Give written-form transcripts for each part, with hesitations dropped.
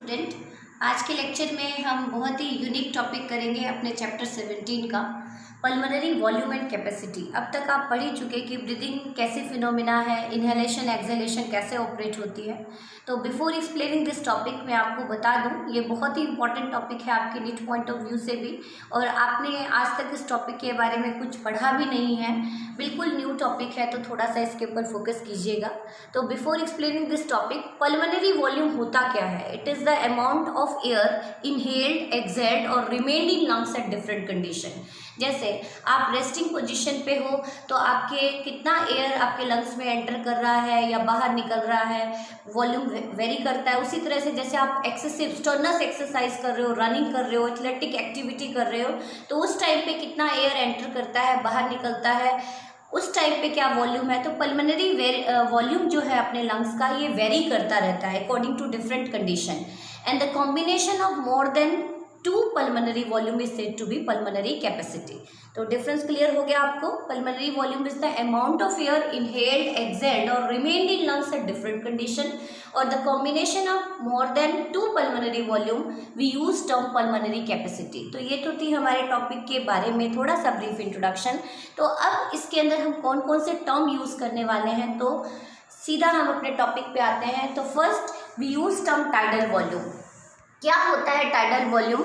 Student, आज के lecture में हम बहुत ही यूनिक टॉपिक करेंगे अपने चैप्टर 17 का पल्मोनरी वॉल्यूम एंड कैपेसिटी। अब तक आप पढ़ ही चुके कि ब्रीदिंग कैसे फिनोमिना है, इनहेलेशन एक्सहेलेशन कैसे ऑपरेट होती है। तो बिफोर एक्सप्लेनिंग दिस टॉपिक मैं आपको बता दूं, ये बहुत ही इंपॉर्टेंट टॉपिक है आपके नीट पॉइंट ऑफ व्यू से भी, और आपने आज तक इस टॉपिक के बारे में कुछ पढ़ा भी नहीं है, बिल्कुल न्यू टॉपिक है, तो थोड़ा सा इसके ऊपर फोकस कीजिएगा। तो before explaining this topic, pulmonary volume होता क्या है? It is the amount of air inhaled, exhaled और remained in lungs at different condition. जैसे आप रेस्टिंग पोजीशन पे हो तो आपके कितना एयर आपके लंग्स में एंटर कर रहा है या बाहर निकल रहा है, वॉल्यूम वेरी करता है। उसी तरह से जैसे आप एक्सेसिव स्टर्नस एक्सरसाइज कर रहे हो, रनिंग कर रहे हो, एथलेटिक एक्टिविटी कर रहे हो, तो उस टाइम पे कितना एयर एंटर करता है, बाहर निकलता है, उस टाइप पे क्या वॉल्यूम है। तो पल्मोनरी वॉल्यूम जो है अपने लंग्स का, ये वेरी करता रहता है according to different condition, and the combination of more than 2 pulmonary volume is said to be pulmonary capacity। तो डिफरेंस क्लियर हो गया आपको। Pulmonary volume is the amount of air inhaled, exhaled और remained in lungs at different condition, और the combination of more than 2 pulmonary volume we use term pulmonary capacity. तो ये तो थी हमारे टॉपिक के बारे में थोड़ा सा ब्रीफ इंट्रोडक्शन। तो अब इसके अंदर हम कौन कौन से टर्म यूज करने वाले हैं, तो सीधा हम अपने टॉपिक पे आते हैं। तो first we use term tidal volume. क्या होता है tidal volume?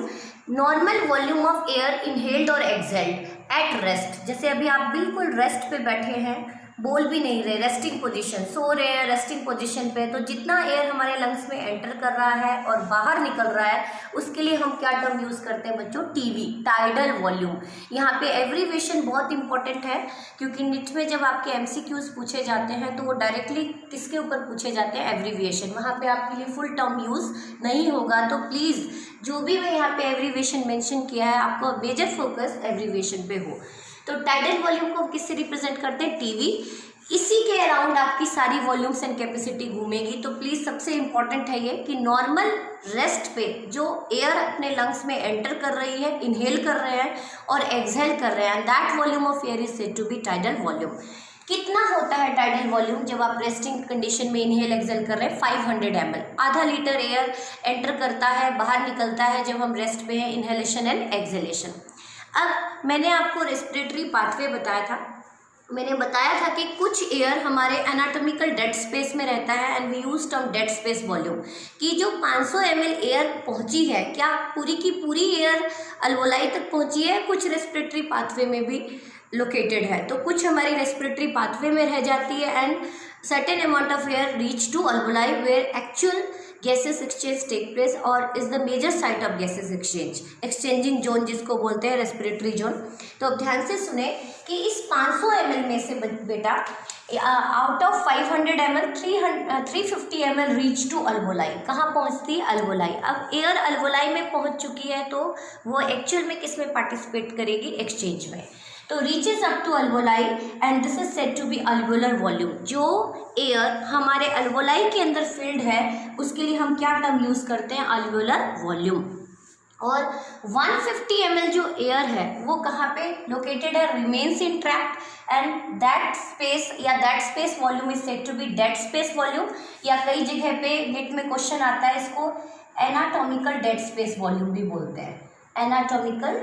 Normal volume of air inhaled और एक्सहेल्ड एट रेस्ट। जैसे अभी आप बिल्कुल रेस्ट पे बैठे हैं, बोल भी नहीं रहे, रेस्टिंग पोजीशन, सो रहे हैं रेस्टिंग पोजीशन पे, तो जितना एयर हमारे लंग्स में एंटर कर रहा है और बाहर निकल रहा है, उसके लिए हम क्या टर्म यूज़ करते हैं बच्चों? TV, tidal volume. यहाँ पे एब्रीविएशन बहुत इंपॉर्टेंट है, क्योंकि निट में जब आपके एमसीक्यूज पूछे जाते हैं तो वो डायरेक्टली किसके ऊपर पूछे जाते हैं? एब्रीविएशन। वहाँ पे आपके लिए फुल टर्म यूज़ नहीं होगा। तो प्लीज़ जो भी मैं यहाँ पे एब्रीविएशन मेंशन किया है, आपको मेजर फोकस एब्रीविएशन पे हो। तो टाइडल वॉल्यूम को किससे रिप्रेजेंट करते हैं? टीवी। इसी के अराउंड आपकी सारी वॉल्यूम्स एंड कैपेसिटी घूमेगी। तो प्लीज़ सबसे इंपॉर्टेंट है ये कि नॉर्मल रेस्ट पे जो एयर अपने लंग्स में एंटर कर रही है, इनहेल कर रहे हैं और एक्सहेल कर रहे हैं, that volume of air is said to be tidal volume. कितना होता है टाइडल वॉल्यूम जब आप रेस्टिंग कंडीशन में इनहेल एक्सहेल कर रहे हैं? 500 ml। आधा लीटर एयर एंटर करता है, बाहर निकलता है जब हम रेस्ट पे हैं, इनहेलेशन एंड एक्सहेलेशन। अब मैंने आपको रेस्पिरेटरी पाथवे बताया था। मैंने बताया था कि कुछ एयर हमारे एनाटॉमिकल डेड स्पेस में रहता है, and we use term dead space volume, कि जो 500 ml एयर पहुंची है, क्या पूरी की पूरी एयर अल्वोलाई तक पहुंची है? कुछ रेस्पिरेटरी पाथवे में भी लोकेटेड है, तो कुछ हमारी रेस्पिरेटरी पाथवे में रह जाती है, and certain amount of air reach to alveoli where actual gases exchange take place और is the major site of gases exchange, exchanging zone जिसको बोलते हैं, रेस्पिरेटरी जोन। तो अब ध्यान से सुने कि इस 500 ml में से बेटा out of 500 ml 350 ml reach to alveoli. कहाँ पहुँचती है? अल्वोलाई। अब एयर अल्वोलाई में पहुँच चुकी है, तो वो एक्चुअल में किस में पार्टिसिपेट करेगी? एक्सचेंज में। तो reaches up to alveoli and this is said to be alveolar volume. जो एयर हमारे अल्वोलाई के अंदर फिल्ड है, उसके लिए हम क्या टर्म यूज करते हैं? अल्वोलर वॉल्यूम। और 150 ml जो एयर है वो कहाँ पे लोकेटेड है? Remains in tract, and that space या that space volume is said to be dead space volume, या कई जगह पे नेट में क्वेश्चन आता है, इसको एनाटॉमिकल डेड स्पेस वॉल्यूम भी बोलते हैं, एनाटॉमिकल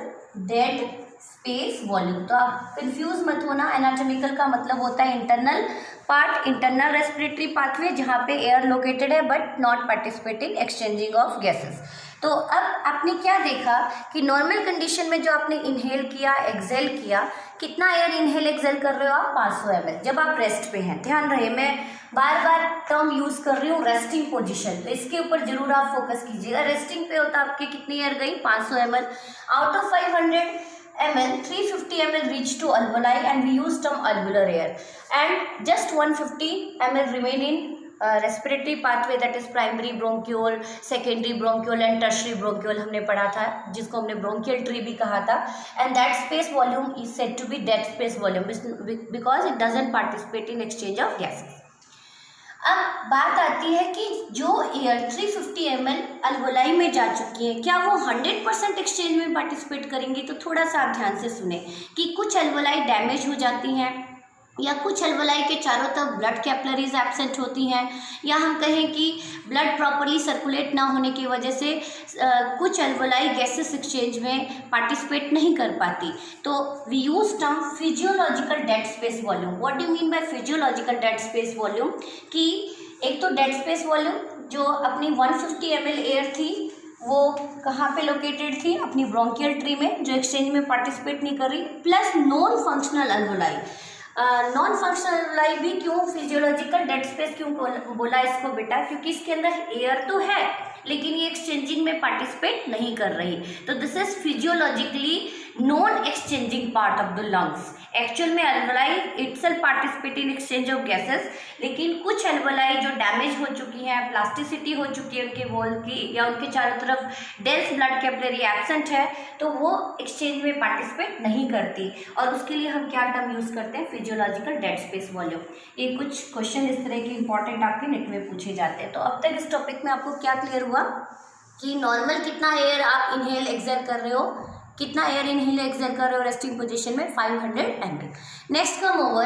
डेड स्पेस वॉल्यूम। तो आप कंफ्यूज मत होना, एनाटॉमिकल का मतलब होता है internal part, internal respiratory pathway, जहाँ पे एयर लोकेटेड है but not participating exchanging of gases. तो अब आपने क्या देखा कि नॉर्मल कंडीशन में जो आपने इनहेल किया, एक्सहेल किया, कितना एयर इनहेल एक्सहेल कर रहे हो आप? 500 ml जब आप रेस्ट पे हैं। ध्यान रहे, मैं बार बार टर्म यूज कर रही हूँ रेस्टिंग पोजीशन, तो इसके ऊपर जरूर आप फोकस कीजिएगा। रेस्टिंग पे होता आपके कितनी एयर गई? 500 ml। Out of 500 ml 350 ml reach to alveoli, and we use term alveolar air, and just 150 ml remain in respiratory pathway, that is primary bronchiole, secondary bronchiole and tertiary bronchiole हमने पढ़ा था, जिसको हमने bronchial tree भी कहा था, and that space volume is said to be dead space volume because it doesn't participate in exchange of gases। अब बात आती है कि जो एयर 350 ml अल्वोलाई में जा चुकी है, क्या वो 100% एक्सचेंज में पार्टिसिपेट करेंगी? तो थोड़ा सा आप ध्यान से सुने कि कुछ अल्वोलाई डैमेज हो जाती हैं, या कुछ अल्वोलाई के चारों तरफ ब्लड कैपिलरीज एब्सेंट होती हैं, या हम कहें कि ब्लड प्रॉपरली सर्कुलेट ना होने की वजह से कुछ अल्वोलाई गैसेस एक्सचेंज में पार्टिसिपेट नहीं कर पाती। तो we use term physiological dead space volume. What do you mean by physiological dead space volume? कि एक तो डेड स्पेस वॉल्यूम जो अपनी 150 ml एयर थी वो कहाँ पे लोकेटेड थी? अपनी ब्रोंकियल ट्री में, जो एक्सचेंज में पार्टिसिपेट नहीं कर रही, plus non functional alveoli. Non functional alveoli भी क्यों फिजियोलॉजिकल डेड स्पेस क्यों बोला इसको बेटा? क्योंकि इसके अंदर एयर तो है लेकिन ये एक्सचेंजिंग में पार्टिसिपेट नहीं कर रही। तो this is physiologically non exchanging part of the lungs. Actual में alveoli itself participate in exchange of gases, लेकिन कुछ अल्वोलाई जो डैमेज हो चुकी हैं, प्लास्टिसिटी हो चुकी है उनके वॉल की, या उनके चारों तरफ डेंस ब्लड कैपिलरी एब्सेंट है, तो वो एक्सचेंज में पार्टिसिपेट नहीं करती। और उसके लिए हम क्या टर्म यूज करते हैं? Physiological dead space volume. ये कुछ क्वेश्चन इस तरह के इंपॉर्टेंट आपके नेट में पूछे जाते हैं। तो अब तक इस टॉपिक में आपको क्या क्लियर हुआ कि नॉर्मल कितना एयर आप इनहेल एक्सहेल कर रहे हो, कितना एयर इनहेल एक्सहेल कर रहे हो रेस्टिंग पोजीशन में? 500 ml। Next come over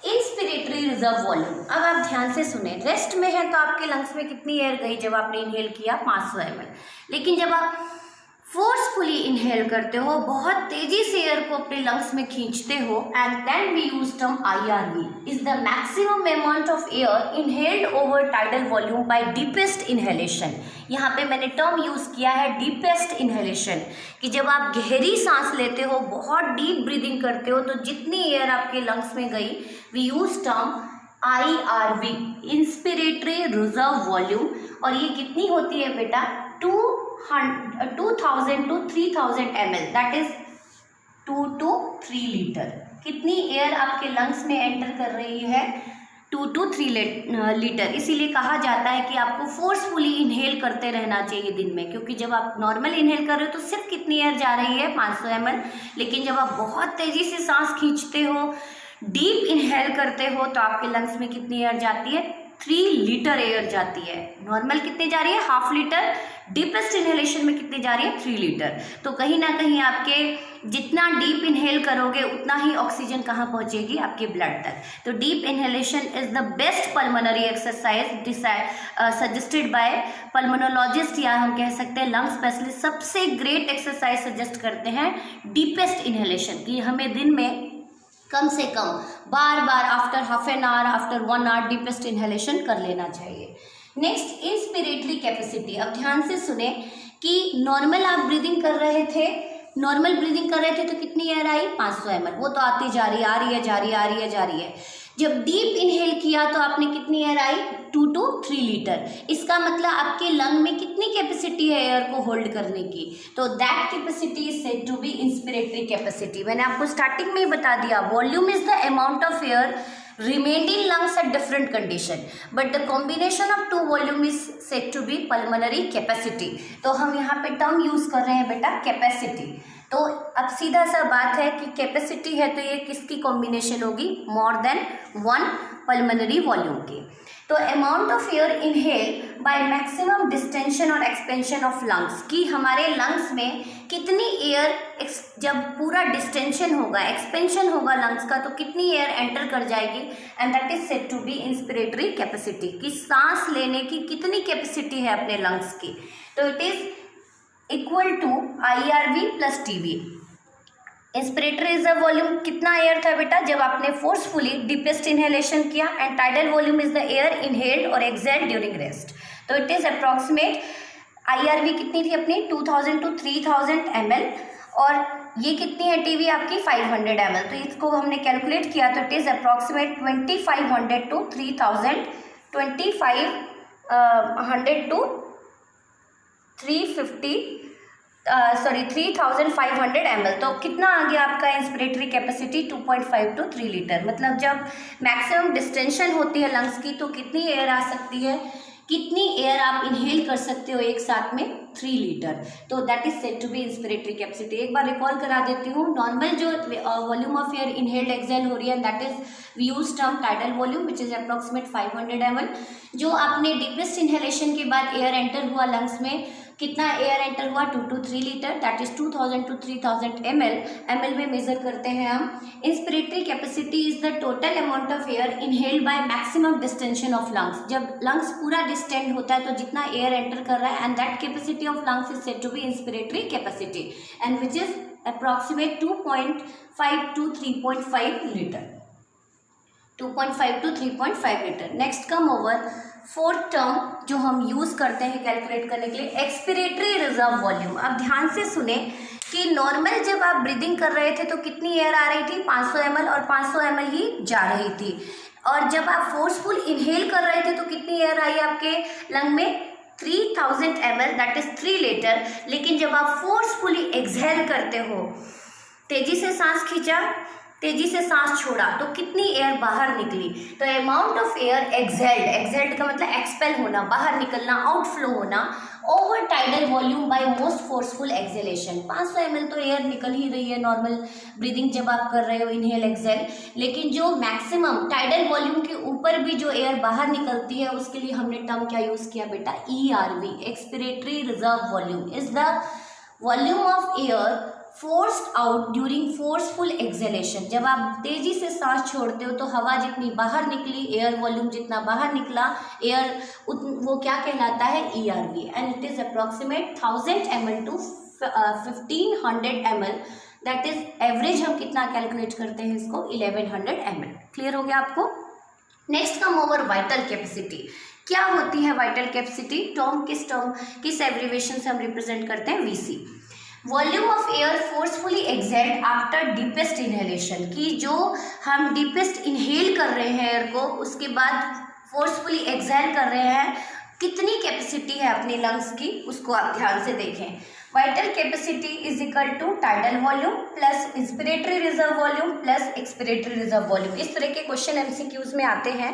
inspiratory reserve volume. अब आप ध्यान से सुने, रेस्ट में है तो आपके लंग्स में कितनी एयर गई जब आपने इनहेल किया? 500 ml। लेकिन जब आप फोर्सफुली इनहेल करते हो, बहुत तेजी से एयर को अपने लंग्स में खींचते हो, and then we use term IRV is the maximum amount of air inhaled over tidal volume by deepest inhalation. यहाँ पे मैंने टर्म यूज किया है डीपेस्ट इनहेलेशन, कि जब आप गहरी सांस लेते हो, बहुत डीप ब्रीदिंग करते हो, तो जितनी एयर आपके लंग्स में गई, we use term IRV inspiratory reserve volume. और ये कितनी होती है बेटा? 2000 to 3000 ml, that is 2 to 3 litre. कितनी एयर आपके लंग्स में एंटर कर रही है? 2 to 3 लीटर। इसीलिए कहा जाता है कि आपको फोर्सफुली इनहेल करते रहना चाहिए दिन में, क्योंकि जब आप नॉर्मल इनहेल कर रहे हो तो सिर्फ कितनी एयर जा रही है? 500 ml। लेकिन जब आप बहुत तेजी से सांस खींचते हो, डीप इनहेल करते हो, तो आपके लंग्स में कितनी एयर जाती है? 3 लीटर एयर जाती है। नॉर्मल कितनी जा रही है? Half litre. डीपेस्ट इनहेलेशन में कितनी जा रही है? 3 लीटर। तो कहीं ना कहीं आपके जितना डीप इनहेल करोगे उतना ही ऑक्सीजन कहाँ पहुँचेगी? आपके ब्लड तक। तो deep inhalation is the best pulmonary exercise suggested by pulmonologist, या हम कह सकते हैं लंग स्पेशलिस्ट। सबसे ग्रेट एक्सरसाइज सजेस्ट करते हैं डीपेस्ट इनहेलेशन, कि हमें दिन में कम से कम बार बार after half an hour, after 1 hour deepest inhalation कर लेना चाहिए। Next, inspiratory capacity. अब ध्यान से सुने कि नॉर्मल आप ब्रीदिंग कर रहे थे, तो कितनी एयर आई? 500 ml। वो तो आती जा रही है, आ रही है, जा रही है, आ रही है, जा रही है। जब डीप इनहेल किया तो आपने कितनी एयर आई? 2 to 3 litre. इसका मतलब आपके लंग में कितनी कैपेसिटी है एयर को होल्ड करने की? तो that capacity is said to be inspiratory capacity. मैंने आपको स्टार्टिंग में ही बता दिया, volume is the amount of air remained in lungs at different condition, but the combination of two volume is said to be pulmonary capacity। तो हम यहाँ पे टर्म यूज कर रहे हैं बेटा कैपेसिटी। तो अब सीधा सा बात है कि कैपेसिटी है तो ये किसकी कॉम्बिनेशन होगी? मोर देन 1 पल्मोनरी वॉल्यूम की। तो amount of air inhale bye maximum distension और एक्सपेंशन ऑफ लंग्स, कि हमारे लंग्स में कितनी एयर जब पूरा डिस्टेंशन होगा, एक्सपेंशन होगा लंग्स का, तो कितनी एयर एंटर कर जाएगी, and that is said to be inspiratory capacity, कि सांस लेने की कितनी कैपेसिटी है अपने लंग्स की। तो it is equal to IRV plus TV। Inspiratory reserve volume कितना एयर था बेटा? जब आपने फोर्सफुली डीपेस्ट इनहेलेशन किया, and tidal volume is the air inhaled और एक्सहेल्ड ड्यूरिंग रेस्ट। तो इट इज अप्रॉक्सीमेट IRV कितनी थी अपनी? 2000 to 3000 ml, और ये कितनी है TV आपकी? 500 ml। तो इसको हमने कैलकुलेट किया तो it is approximate 2500 to 3000, 2500 to 3500 ml। तो कितना आ गया आपका इंस्पिरेटरी कैपेसिटी? 2.5 to 3 litre. मतलब जब मैक्सिमम डिस्टेंशन होती है लंग्स की तो कितनी एयर आ सकती है, कितनी एयर आप इनहेल कर सकते हो एक साथ में? 3 लीटर। तो that is said to be inspiratory capacity. एक बार रिकॉल करा देती हूँ, नॉर्मल जो volume of air inhaled exhale हो रही है, that is we use term tidal volume which is approximate 500 ml। जो आपने डीपेस्ट इनहेलेशन के बाद एयर एंटर हुआ लंग्स में, कितना एयर एंटर हुआ, 2 to 3 litre, that is 2000 to 3000 ml। ml में मेजर करते हैं हम। Inspiratory capacity is the total amount of air inhaled by maximum distension of lungs. जब लंग्स पूरा डिस्टेंड होता है तो जितना एयर एंटर कर रहा है, and that capacity of lungs is said to be inspiratory capacity, and which is approximate 2.5 to 3.5 litre, 2.5 to 3.5 litre. Next come over fourth term जो हम यूज़ करते हैं कैलकुलेट करने के लिए, एक्सपिरेटरी रिजर्व वॉल्यूम। अब ध्यान से सुने कि नॉर्मल जब आप ब्रीदिंग कर रहे थे तो कितनी एयर आ रही थी, 500 ml, और 500 ml ही जा रही थी। और जब आप फोर्सफुल इनहेल कर रहे थे तो कितनी एयर आई आपके लंग में, 3000 ml, दैट इज 3 लीटर। लेकिन जब आप फोर्सफुली एक्सहेल करते हो, तेजी से सांस खींचा, तेजी से सांस छोड़ा, तो कितनी एयर बाहर निकली। तो amount of air exhaled, exhaled का मतलब एक्सपेल होना, बाहर निकलना, आउटफ्लो होना, over tidal volume bye most forceful exhalation. 500 ml तो एयर निकल ही रही है नॉर्मल ब्रीदिंग जब आप कर रहे हो इनहेल एक्सहेल, लेकिन जो मैक्सिमम टाइडल वॉल्यूम के ऊपर भी जो एयर बाहर निकलती है उसके लिए हमने टर्म क्या यूज़ किया बेटा, ERV, expiratory reserve volume is the volume of air forced out during forceful exhalation. जब आप तेजी से सांस छोड़ते हो तो हवा जितनी बाहर निकली, एयर वॉल्यूम जितना बाहर निकला, एयर वो क्या कहलाता है, ERV, and it is approximate 1000 ml to 1500 ml, that is average. हम कितना कैलकुलेट करते हैं इसको, 1100 ml। क्लियर हो गया आपको। Next come over vital capacity. क्या होती है वाइटल कैपेसिटी, टर्म किस एब्रीवेशन से हम रिप्रेजेंट करते हैं, VC, volume of air forcefully exhaled after deepest inhalation. कि जो हम डीपेस्ट इनहेल कर रहे हैं एयर को, उसके बाद फोर्सफुली एक्सहेल कर रहे हैं, कितनी कैपेसिटी है अपनी लंग्स की, उसको आप ध्यान से देखें। Vital capacity is equal to tidal volume plus inspiratory reserve volume plus expiratory reserve volume. इस तरह के क्वेश्चन MCQs में आते हैं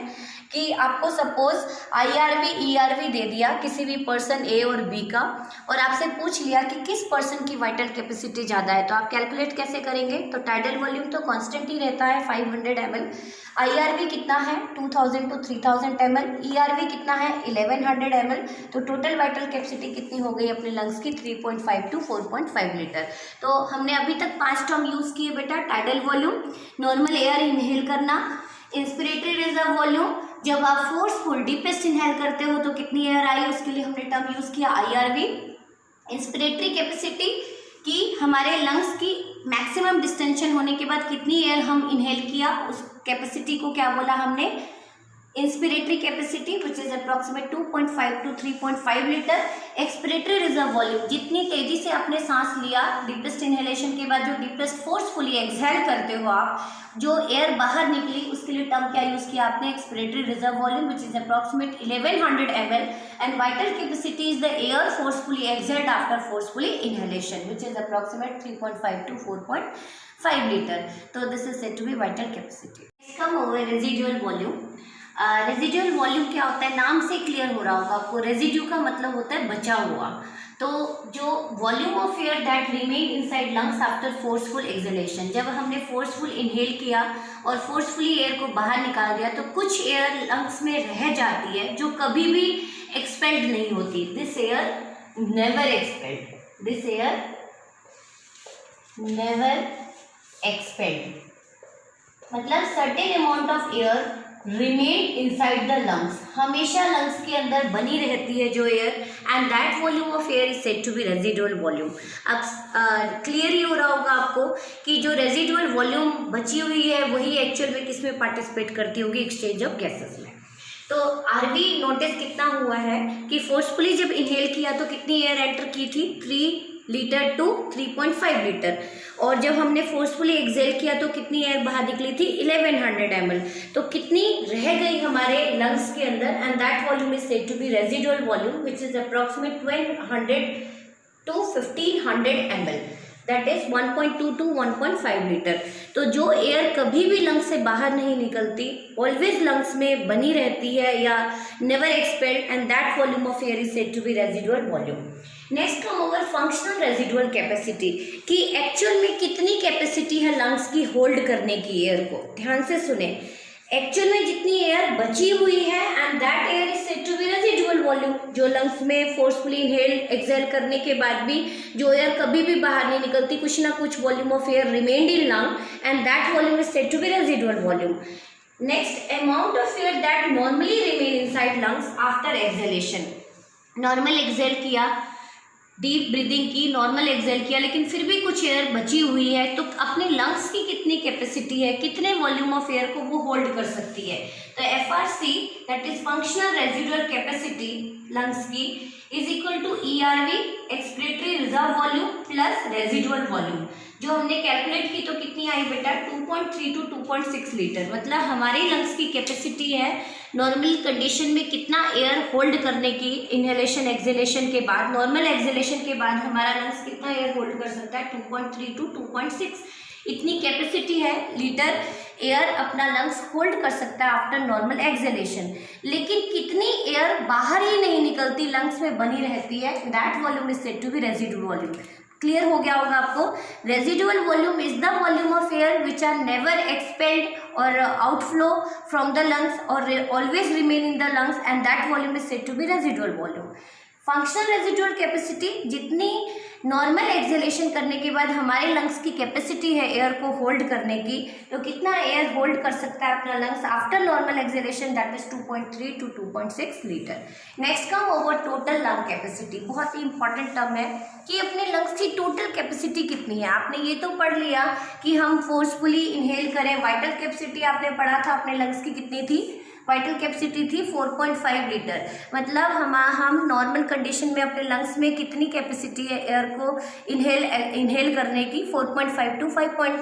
कि आपको सपोज IRV ERV दे दिया किसी भी पर्सन A और B का, और आपसे पूछ लिया कि किस पर्सन की वाइटल कैपेसिटी ज़्यादा है, तो आप कैलकुलेट कैसे करेंगे। तो टाइडल वॉल्यूम तो कांस्टेंट ही रहता है 500 ml, IRV कितना है 2000 to 3000 ml, ERV कितना है 1100 ml, तो टोटल वाइटल कैपेसिटी कितनी हो गई अपने लंग्स की, 3.5 to 4.5 लीटर। तो हमने अभी तक 5 टर्म यूज़ किए बेटा, tidal volume, normal air inhale करना, इंस्पिरेटरी रिजर्व वॉल्यूम, जब आप फोर्सफुल डीपेस्ट इनहेल करते हो तो कितनी एयर आई, उसके लिए हमने टर्म यूज़ किया IRV, इंस्पिरेटरी कैपेसिटी कि हमारे लंग्स की मैक्सिमम डिस्टेंशन होने के बाद कितनी एयर हम इनहेल किया, उस कैपेसिटी को क्या बोला हमने, inspiratory capacity which is approximate 2.5 to 3.5 litre. Expiratory reserve volume, जितनी तेजी से आपने सांस लिया डीपेस्ट इनहेलेशन के बाद, जो डीपेस्ट फोर्सफुली एक्सहेल करते हो आप, जो एयर बाहर निकली, उसके लिए टर्म क्या यूज़ किया आपने, expiratory reserve volume which is approximate 1100 ml, and vital capacity is the air forcefully exhaled after forcefully inhalation which is approximate 3.5 to 4.5 litre. तो this is said to be vital capacity. Come over residual volume. Residual volume क्या होता है, नाम से clear हो रहा होगा आपको, रेजिड्यू का मतलब होता है बचा हुआ। तो जो volume of air that remain inside lungs after forceful exhalation, जब हमने फोर्सफुल इनहेल किया और फोर्सफुली एयर को बाहर निकाल दिया तो कुछ एयर लंग्स में रह जाती है जो कभी भी एक्सपेल्ड नहीं होती। This air never expelled, this air never expelled, मतलब certain amount of air remain inside the lungs, हमेशा लंग्स के अंदर बनी रहती है जो एयर, and that volume of air is said to be residual volume. अब क्लियर ही हो रहा होगा आपको कि जो रेजिडुअल वॉल्यूम बची हुई है वही एक्चुअल में किस में पार्टिसिपेट करती होगी, एक्सचेंज ऑफ गैसेस में। तो RV नोटिस कितना हुआ है कि फोर्सफुली जब इनहेल किया तो कितनी एयर एंटर की थी, 3 लीटर टू 3.5 लीटर, और जब हमने फोर्सफुली एक्सहेल किया तो कितनी एयर बाहर निकली थी, 1100 ml। तो कितनी रह गई हमारे लंग्स के अंदर, and that volume is said to be residual volume which is approximate 1200 to 1500 ml, that is 1.2 to 1.5 litre. तो जो एयर कभी भी लंग्स से बाहर नहीं निकलती, ऑलवेज लंग्स में बनी रहती है या never expelled, and that volume of air is said to be residual volume. Next come over functional residual capacity, कि एक्चुअल में कितनी कैपेसिटी है लंग्स की होल्ड करने की एयर को। ध्यान से सुने, एक्चुअल में जितनी एयर बची हुई है, and that air is said to be residual volume, जो लंग्स में फोर्सफुली इनहेल एक्सहेल करने के बाद भी जो एयर कभी भी बाहर नहीं निकलती, कुछ ना कुछ volume of air remained in lung and that volume is said to be residual volume. Next, amount of air that normally remain inside lungs after exhalation. Normal exhale किया, डीप ब्रीदिंग की, नॉर्मल एक्सहेल किया, लेकिन फिर भी कुछ air बची हुई है, तो अपने लंग्स की कितनी कैपेसिटी है, कितने वॉल्यूम ऑफ एयर को वो होल्ड कर सकती है. तो FRC that is functional residual capacity lungs की is equal to ERV expiratory reserve volume plus residual volume. जो हमने कैलकुलेट की तो कितनी आई बेटा, 2.3 to 2.6 लीटर. मतलब हमारे लंग्स की कैपेसिटी है नॉर्मल कंडीशन में कितना एयर होल्ड करने की, इनहेलेशन एक्सहेलेशन के बाद, नॉर्मल एक्सहेलेशन के बाद हमारा लंग्स कितना एयर होल्ड कर सकता है, 2.3 to 2.6. इतनी कैपेसिटी है लीटर एयर अपना लंग्स होल्ड कर सकता है आफ्टर नॉर्मल एक्सहेलेशन. लेकिन कितनी एयर बाहर ही नहीं निकलती, लंग्स में बनी रहती है, that volume is said to be residual volume. Clear हो गया होगा आपको. Residual volume is the volume of air which are never expelled और आउटफ्लो फ्रॉम द लंग्स और always remain in the lungs and that volume is said to be residual volume. Functional residual capacity, जितनी normal exhalation करने के बाद हमारे lungs की capacity है air को होल्ड करने की, तो कितना एयर होल्ड कर सकता है अपना lungs after normal exhalation, that is 2.3 to 2.6 litre. Next come over total lung capacity. बहुत ही इंपॉर्टेंट टर्म है कि अपने लंग्स की टोटल कैपेसिटी कितनी है. आपने ये तो पढ़ लिया कि हम फोर्सफुली इनहेल करें, वाइटल कैपेसिटी आपने पढ़ा था अपने लंग्स की कितनी थी, वाइटल कैपेसिटी थी 4.5 लीटर. मतलब हम नॉर्मल कंडीशन में अपने लंग्स में कितनी कैपेसिटी है एयर को इनहेल करने की, 4.5 to 5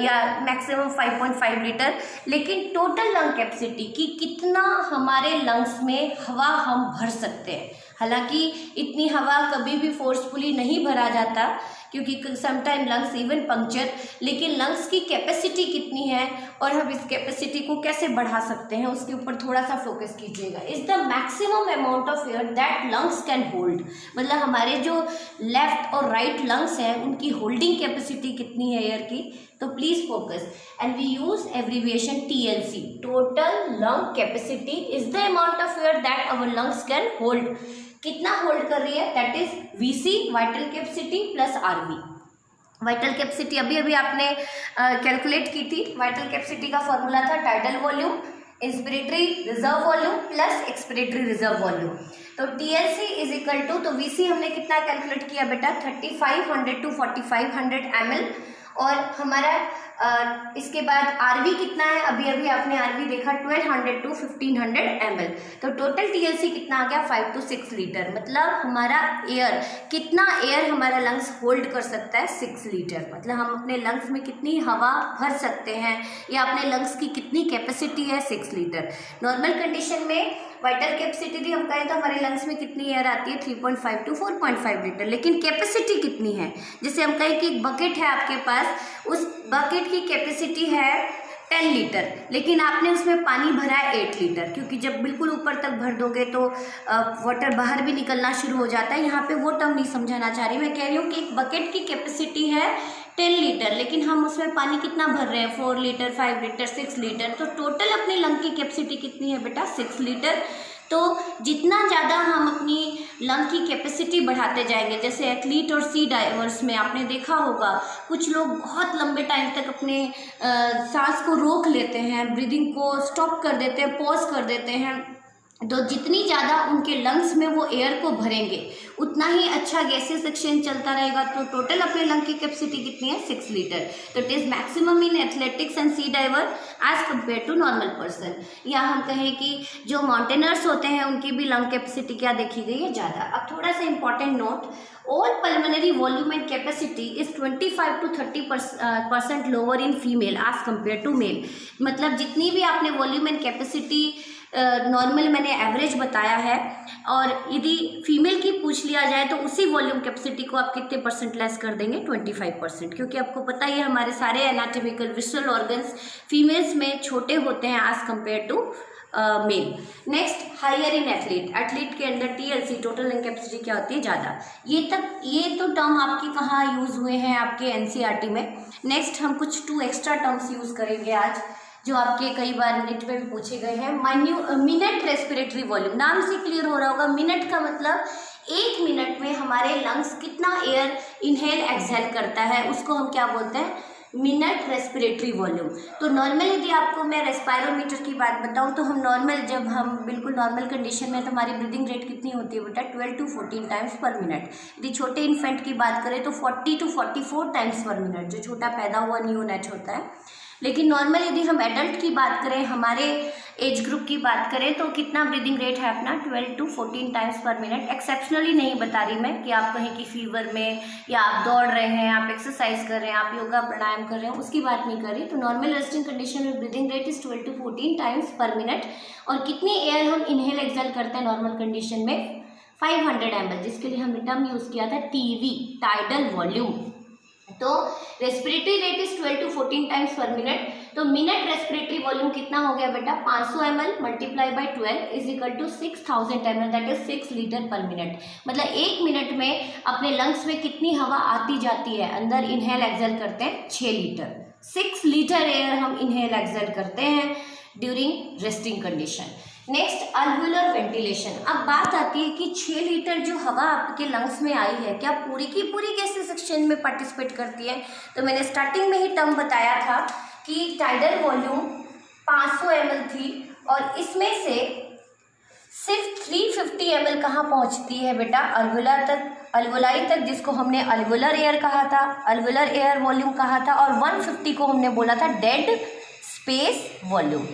या मैक्सिमम 5.5 लीटर. लेकिन टोटल लंग कैपेसिटी की कितना हमारे लंग्स में हवा हम भर सकते हैं. हालांकि इतनी हवा कभी भी फोर्सफुली नहीं भरा जाता क्योंकि समटाइम लंग्स इवन पंक्चर, लेकिन लंग्स की कैपेसिटी कितनी है और हम इस कैपेसिटी को कैसे बढ़ा सकते हैं उसके ऊपर थोड़ा सा फोकस कीजिएगा. Is the maximum amount of air that lungs can hold. मतलब हमारे जो लेफ्ट और राइट लंग्स हैं उनकी होल्डिंग कैपेसिटी कितनी है एयर की. तो please focus and we use abbreviation TLC, total lung capacity is the amount of air that our lungs can hold. कितना होल्ड कर रही है, that is VC vital capacity plus RV. Vital capacity अभी अभी आपने calculate की थी. Vital capacity का फॉर्मूला था tidal volume, inspiratory reserve volume plus expiratory reserve volume. तो TLC इज इक्वल टू, तो VC हमने कितना कैलकुलेट किया बेटा, 3500 to 4500 ml. और हमारा इसके बाद RV कितना है, अभी अभी आपने RV देखा 1200 to 1500 ml. तो टोटल TLC कितना आ गया, 5 to 6 लीटर. मतलब हमारा एयर, कितना एयर हमारा लंग्स होल्ड कर सकता है, 6 लीटर. मतलब हम अपने लंग्स में कितनी हवा भर सकते हैं या अपने लंग्स की कितनी कैपेसिटी है, 6 लीटर. नॉर्मल कंडीशन में वाइटल कैपेसिटी थी, हम कहें तो हमारे लंग्स में कितनी एयर आती है, 3.5 to 4.5 लीटर. लेकिन कैपेसिटी कितनी है, जैसे हम कहें कि एक बकेट है आपके पास, उस बकेट की कैपेसिटी है 10 लीटर, लेकिन आपने उसमें पानी भरा है 8 लीटर, क्योंकि जब बिल्कुल ऊपर तक भर दोगे तो वाटर बाहर भी निकलना शुरू हो जाता है. यहाँ पे वो टर्म नहीं समझाना चाह रही, मैं कह रही हूँ कि एक बकेट की कैपेसिटी है 10 लीटर, लेकिन हम उसमें पानी कितना भर रहे हैं, 4 लीटर, 5 लीटर, 6 लीटर. तो टोटल अपने लंग की कैपेसिटी कितनी है बेटा, 6 लीटर. तो जितना ज़्यादा हम अपनी लंग की कैपेसिटी बढ़ाते जाएंगे, जैसे एथलीट और सी डाइवर्स में आपने देखा होगा कुछ लोग बहुत लंबे टाइम तक अपने सांस को रोक लेते हैं, ब्रीदिंग को स्टॉप कर देते हैं, पॉज कर देते हैं. तो जितनी ज़्यादा उनके लंग्स में वो एयर को भरेंगे उतना ही अच्छा गैसेस एक्सचेंज चलता रहेगा. तो टोटल अपने लंग की कैपेसिटी कितनी है, 6 लीटर. तो it is maximum in athletics and sea diver as compare to normal person. या हम कहें कि जो माउंटेनर्स होते हैं उनकी भी लंग कैपेसिटी क्या देखी गई है, ज़्यादा. अब थोड़ा सा important note, all pulmonary volume and capacity is 25 to 30% lower in female as compare to male. मतलब जितनी भी आपने वॉल्यूम एंड कैपेसिटी नॉर्मल मैंने एवरेज बताया है, और यदि फीमेल की पूछ लिया जाए तो उसी वॉल्यूम कैपेसिटी को आप कितने परसेंट लेस कर देंगे, 25%, क्योंकि आपको पता ही है हमारे सारे एनाटॉमिकल विजुअल ऑर्गन्स फीमेल्स में छोटे होते हैं as compare to male. Next, higher in athlete. Athlete के अंदर TLC टोटल लंग कैपेसिटी क्या होती है, ज़्यादा. ये तो टर्म आपके कहाँ यूज़ हुए हैं, आपके NCERT में. नेक्स्ट हम कुछ 2 एक्स्ट्रा टर्म्स यूज़ करेंगे आज, जो आपके कई बार नेट में भी पूछे गए हैं। मिनट रेस्पिरेटरी वॉल्यूम, नाम से क्लियर हो रहा होगा। मिनट का मतलब 1 मिनट में हमारे लंग्स कितना एयर इनहेल एक्सहेल करता है, उसको हम क्या बोलते हैं, मिनट रेस्पिरेटरी वॉल्यूम। तो नॉर्मल यदि आपको मैं रेस्पायरोमीटर की बात बताऊं तो हम नॉर्मल, जब हम बिल्कुल नॉर्मल कंडीशन में, तो हमारी ब्रीदिंग रेट कितनी होती है बेटा, 12 to 14 टाइम्स पर मिनट। यदि छोटे इन्फेंट की बात करें तो 40 to 44 टाइम्स पर मिनट, जो छोटा पैदा हुआ न्यूनेट होता है। लेकिन नॉर्मल यदि हम एडल्ट की बात करें, हमारे एज ग्रुप की बात करें, तो कितना ब्रीदिंग रेट है अपना, 12 to 14 times per minute. Exceptionally नहीं बता रही मैं कि आप कहीं की फीवर में, या आप दौड़ रहे हैं, आप एक्सरसाइज कर रहे हैं, आप योगा प्राणायाम कर रहे हैं, उसकी बात नहीं कर रही। तो नॉर्मल रेस्टिंग कंडीशन में breathing rate is 12 to 14 times per minute. और कितनी एयर हम इनहेल एक्सहेल करते हैं नॉर्मल कंडीशन में, 500 ml, जिसके लिए हमने टर्म यूज किया था टीवी, टाइडल वॉल्यूम। तो respiratory rate is 12 to 14 times per minute. तो मिनट रेस्पिरेटरी वॉल्यूम कितना हो गया बेटा, 500 ml multiply by 12 is equal to 6000 ml, that is 6 litre per minute. मतलब 1 मिनट में अपने लंग्स में कितनी हवा आती जाती है, अंदर इनहेल एक्सहेल करते हैं 6 लीटर। 6 लीटर एयर हम इनहेल एक्सहेल करते हैं during resting condition. Next, alveolar ventilation. अब बात आती है कि 6 लीटर जो हवा आपके लंग्स में आई है, क्या पूरी की पूरी गैसेस एक्सचेंज में पार्टिसिपेट करती है? तो मैंने स्टार्टिंग में ही टर्म बताया था कि टाइडल वॉल्यूम 500 ml थी, और इसमें से सिर्फ 350 ml कहाँ पहुँचती है बेटा, अल्वुलर तक, अल्वुलाई तक, जिसको हमने अल्वुलर एयर कहा था, अल्वुलर एयर वॉल्यूम कहा था। और 150 को हमने बोला था डेड स्पेस वॉल्यूम।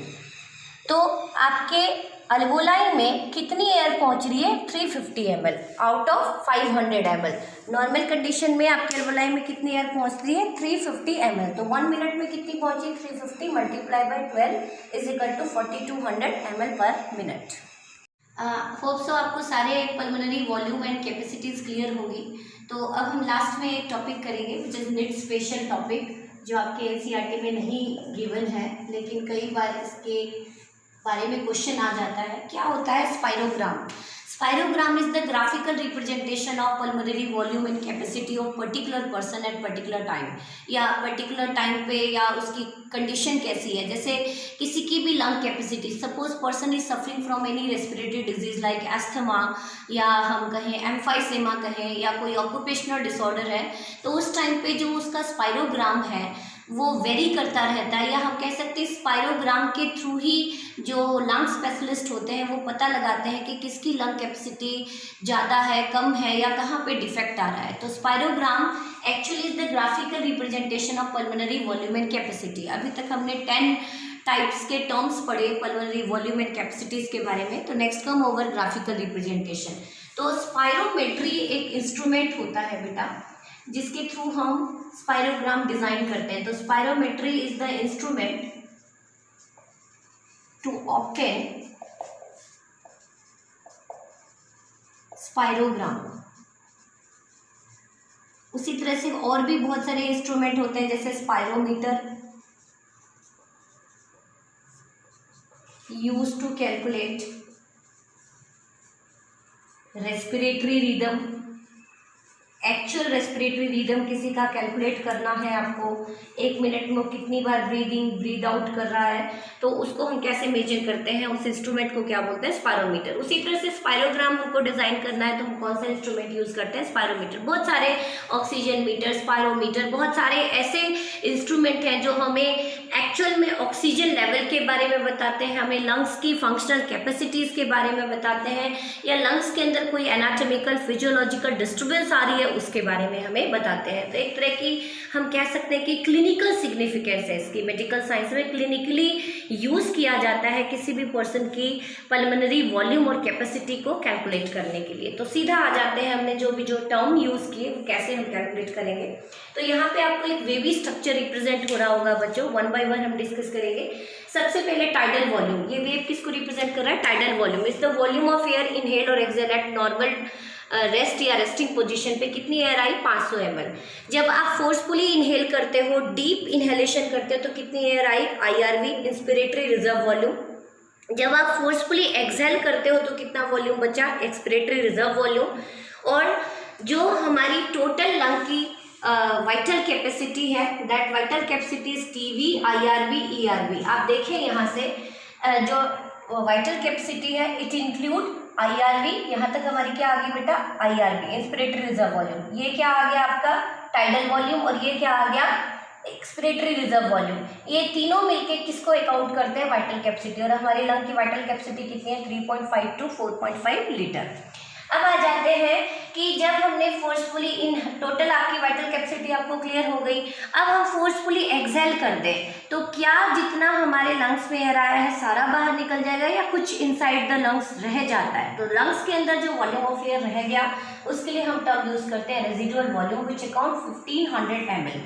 तो आपके अल्वुलाई में कितनी एयर पहुंच रही है, 350 ml out of 500 ml। Normal condition में आपके अल्वुलाई में कितनी एयर पहुंच रही है, 350 ml। तो 1 मिनट में कितनी पहुंची, 350 multiply by 12 is equal to 4200 ml per minute. Hope so आपको सारे pulmonary volume and capacities clear होगी। तो अब हम लास्ट में एक टॉपिक करेंगे which is NEET special topic, जो आपके एनसीईआरटी में नहीं गिवन है, लेकिन कई बार इसके बारे में क्वेश्चन आ जाता है। क्या होता है spirogram? Spirogram is the graphical representation of pulmonary volume and capacity of particular person at particular time, या पर्टिकुलर टाइम पे, या उसकी कंडीशन कैसी है। जैसे किसी की भी lung capacity, suppose person is suffering from any respiratory disease like asthma, या हम कहें एम्फाइसेमा कहें, या कोई ऑक्यूपेशनल डिसऑर्डर है, तो उस टाइम पे जो उसका स्पायरोग्राम है वो वेरी करता रहता है। या हम कह सकते हैं स्पायरोग्राम के थ्रू ही जो लंग स्पेशलिस्ट होते हैं वो पता लगाते हैं कि किसकी लंग कैपेसिटी ज़्यादा है, कम है, या कहाँ पे डिफेक्ट आ रहा है। तो spirogram actually is the graphical representation of pulmonary volume and capacity. अभी तक हमने 10 टाइप्स के टर्म्स पढ़े पल्मोनरी वॉल्यूम एंड कैपेसिटीज के बारे में। तो next come over graphical representation. तो स्पायरोमेट्री एक इंस्ट्रूमेंट होता है बेटा, जिसके थ्रू हम स्पायरोग्राम डिजाइन करते हैं। तो spirometry is the instrument to obtain spirogram. उसी तरह से और भी बहुत सारे इंस्ट्रूमेंट होते हैं, जैसे spirometer use to calculate respiratory rhythm. Actual respiratory rhythm किसी का कैलकुलेट करना है आपको, 1 मिनट में कितनी बार ब्रीदिंग ब्रीद आउट कर रहा है, तो उसको हम कैसे मेजर करते हैं, उस इंस्ट्रूमेंट को क्या बोलते हैं, स्पायरोमीटर। उसी तरह से स्पायरोग्राम हमको डिजाइन करना है तो हम कौन सा इंस्ट्रूमेंट यूज करते हैं, स्पायरोमीटर। बहुत सारे ऑक्सीजन मीटर, स्पायरोमीटर, बहुत सारे ऐसे इंस्ट्रूमेंट हैं जो हमें एक्चुअल में ऑक्सीजन लेवल के बारे में बताते हैं, हमें लंग्स की फंक्शनल कैपेसिटीज के बारे में बताते हैं, या लंग्स के अंदर कोई एनाटॉमिकल फिजियोलॉजिकल डिस्टर्बेंस आ रही है उसके बारे में हमें बताते हैं। तो एक तरह की हम कह सकते हैं कि क्लिनिकल सिग्निफिकेंस है इसकी। मेडिकल साइंस में क्लिनिकली यूज किया जाता है किसी भी पर्सन की पल्मोनरी वॉल्यूम और कैपेसिटी को कैलकुलेट करने के लिए। तो सीधा आ जाते हैं, हमने जो टर्म यूज किए कैसे हम कैलकुलेट करेंगे। तो यहाँ पे आपको एक वेवी स्ट्रक्चर रिप्रेजेंट हो रहा होगा बच्चों, 1 by 1 हम डिस्कस करेंगे। सबसे पहले टाइडल वॉल्यूम। ये वेव किसको रिप्रेजेंट कर रहा है, tidal volume is the volume of air inhale और एक्सहेल एट नॉर्मल रेस्ट या रेस्टिंग पोजीशन पे। कितनी एयर आई, 500 ml। जब आप फोर्सफुली इनहेल करते हो, डीप इनहेलेशन करते हो, तो कितनी एयर आई, IRV इंस्पिरेटरी रिजर्व वॉल्यूम। जब आप फोर्सफुली एक्सहेल करते हो तो कितना वॉल्यूम बचा, एक्सपिरेटरी रिजर्व वॉल्यूम। और जो हमारी टोटल लंग की वाइटल कैपेसिटी है, that vital capacity is TV, IRB, ERB. आप देखें यहाँ से जो वाइटल कैपेसिटी है इट इंक्लूड आईआरबी, यहाँ तक हमारी क्या आ गई बेटा, आईआरबी इंस्पिरेटरी रिजर्व वॉल्यूम। ये क्या आ गया आपका टाइडल वॉल्यूम, और ये क्या आ गया एक्सपिरेटरी रिजर्व वॉल्यूम। ये तीनों मिलके किसको अकाउंट करते हैं, वाइटल कैपेसिटी। और हमारे लंग की वाइटल कैपेसिटी कितनी है, 3.5 to 4.5 लीटर। अब आ जाते हैं कि जब हमने फोर्सफुली इन टोटल आपकी वाइटल कैपेसिटी आपको क्लियर हो गई, अब हम फोर्सफुली एक्सेल कर दें तो क्या जितना हमारे लंग्स में एयर आया है सारा बाहर निकल जाएगा या कुछ इनसाइड द लंग्स रह जाता है। तो लंग्स के अंदर जो वॉल्यूम ऑफ एयर रह गया उसके लिए हम टर्म यूज करते हैं residual volume which account 1500 ml।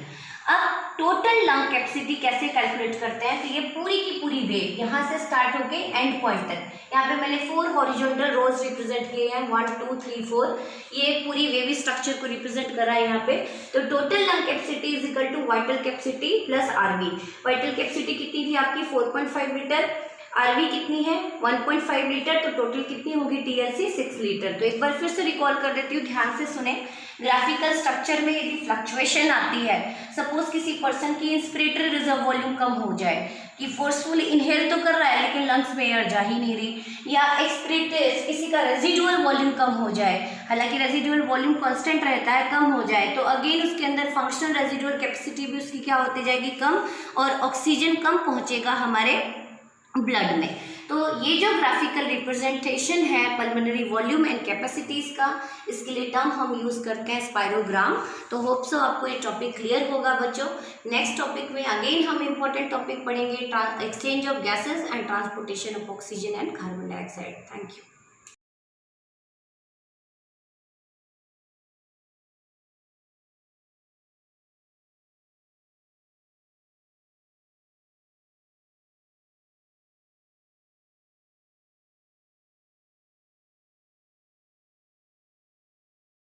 अब टोटल लंग कैपेसिटी कैसे कैलकुलेट करते हैं, तो ये पूरी की पूरी वेव यहाँ से स्टार्ट होके एंड पॉइंट तक, यहाँ पे मैंने 4 हॉरिजॉन्टल रोज रिप्रेजेंट किए हैं, 1 2 3 4, ये पूरी वेवी स्ट्रक्चर को रिप्रेजेंट कर रहा है यहाँ पे। तो total lung capacity is equal to vital capacity plus RV. Vital capacity कितनी थी आपकी 4.5 लीटर, आरवी कितनी है 1.5 लीटर, तो टोटल कितनी होगी टीएलसी 6 लीटर। तो एक बार फिर से रिकॉल कर देती हूँ, ध्यान से सुने। ग्राफिकल स्ट्रक्चर में यदि फ्लक्चुएशन आती है, सपोज किसी पर्सन की इंस्पिरेटरी रिजर्व वॉल्यूम कम हो जाए कि फोर्सफुली इनहेल तो कर रहा है लेकिन लंग्स में एयर जा ही नहीं रही, या एक्सपिरेटरी किसी का रेजिडुअल वॉल्यूम कम हो जाए, हालांकि रेजिडुअल वॉल्यूम कांस्टेंट रहता है, कम हो जाए तो अगेन उसके अंदर फंक्शनल रेजिडुअल कैपेसिटी भी उसकी क्या होती जाएगी, कम, और ऑक्सीजन कम पहुंचेगा हमारे ब्लड में। तो ये जो ग्राफिकल रिप्रेजेंटेशन है पल्मोनरी वॉल्यूम एंड कैपेसिटीज का, इसके लिए टर्म हम यूज करते हैं स्पायरोग्राम। तो होप सो आपको ये टॉपिक क्लियर होगा बच्चों। नेक्स्ट टॉपिक में अगेन हम इंपॉर्टेंट टॉपिक पढ़ेंगे, exchange of gases and transportation of oxygen and carbon dioxide. Thank you.